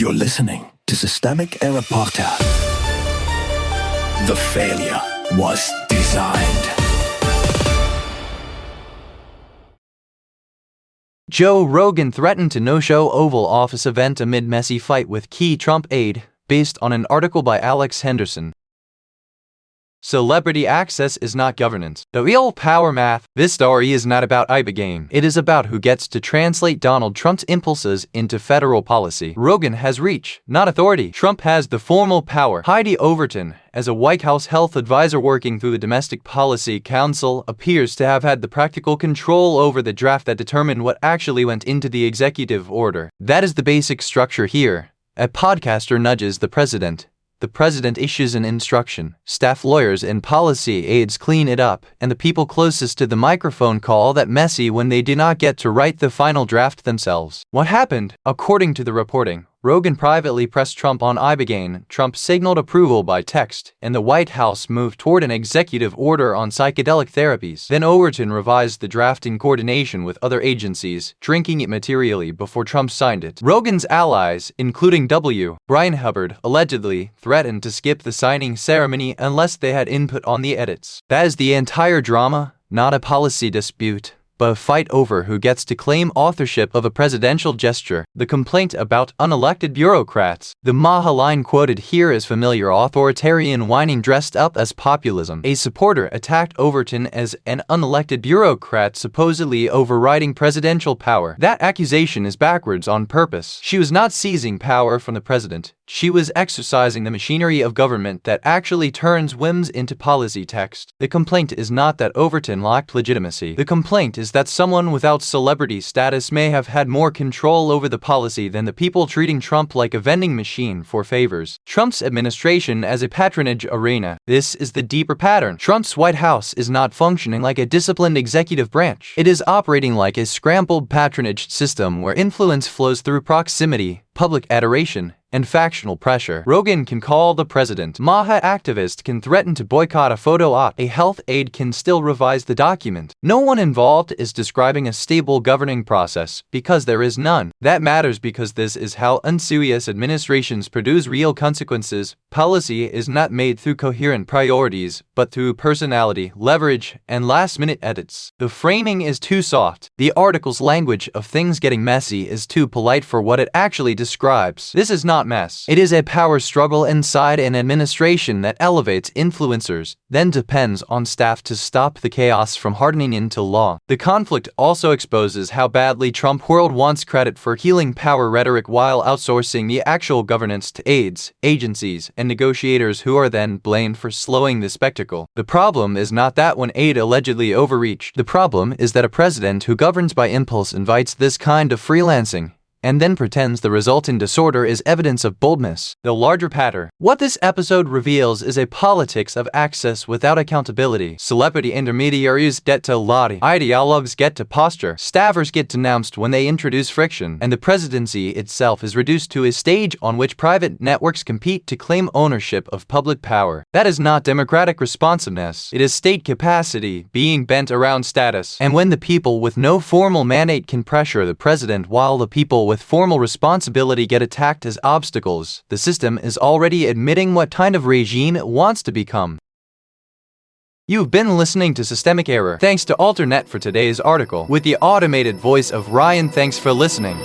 You're listening to Systemic Error Podcast. The failure was designed. Joe Rogan threatened to no-show Oval Office event amid messy fight with key Trump aide, based on an article by Alex Henderson. Celebrity access is not governance. The real power math. This story is not about ibogaine. It is about who gets to translate Donald Trump's impulses into federal policy. Rogan has reach, not authority. Trump has the formal power. Heidi Overton, as a White House health advisor working through the Domestic Policy Council, appears to have had the practical control over the draft that determined what actually went into the executive order. That is the basic structure here. A podcaster nudges the president. The president issues an instruction, staff lawyers and policy aides clean it up, and the people closest to the microphone call that messy when they do not get to write the final draft themselves. What happened? According to the reporting, Rogan privately pressed Trump on ibogaine. Trump signaled approval by text, and the White House moved toward an executive order on psychedelic therapies. Then Overton revised the draft in coordination with other agencies, drinking it materially before Trump signed it. Rogan's allies, including Bryan Hubbard, allegedly threatened to skip the signing ceremony unless they had input on the edits. That is the entire drama, not a policy dispute, but a fight over who gets to claim authorship of a presidential gesture. The complaint about unelected bureaucrats. The Maha line quoted here is familiar authoritarian whining dressed up as populism. A supporter attacked Overton as an unelected bureaucrat supposedly overriding presidential power. That accusation is backwards on purpose. She was not seizing power from the president. She was exercising the machinery of government that actually turns whims into policy text. The complaint is not that Overton lacked legitimacy. The complaint is that someone without celebrity status may have had more control over the policy than the people treating Trump like a vending machine for favors. Trump's administration as a patronage arena. This is the deeper pattern. Trump's White House is not functioning like a disciplined executive branch. It is operating like a scrambled patronage system where influence flows through proximity, public adoration, and factional pressure. Rogan can call the president. Maha activist can threaten to boycott a photo op. A health aide can still revise the document. No one involved is describing a stable governing process, because there is none. That matters because this is how unserious administrations produce real consequences. Policy is not made through coherent priorities, but through personality, leverage, and last-minute edits. The framing is too soft. The article's language of things getting messy is too polite for what it actually describes. This is not mess. It is a power struggle inside an administration that elevates influencers, then depends on staff to stop the chaos from hardening into law. The conflict also exposes how badly Trump world wants credit for healing power rhetoric while outsourcing the actual governance to aides, agencies, and negotiators who are then blamed for slowing the spectacle. The problem is not that one aide allegedly overreached. The problem is that a president who governs by impulse invites this kind of freelancing, and then pretends the resulting disorder is evidence of boldness. The larger pattern. What this episode reveals is a politics of access without accountability. Celebrity intermediaries get to lobby. Ideologues get to posture. Staffers get denounced when they introduce friction. And the presidency itself is reduced to a stage on which private networks compete to claim ownership of public power. That is not democratic responsiveness. It is state capacity being bent around status. And when the people with no formal mandate can pressure the president while the people with formal responsibility get attacked as obstacles, the system is already admitting what kind of regime it wants to become. You've been listening to Systemic Error. Thanks to Alternet for today's article, with the automated voice of Ryan. Thanks for listening.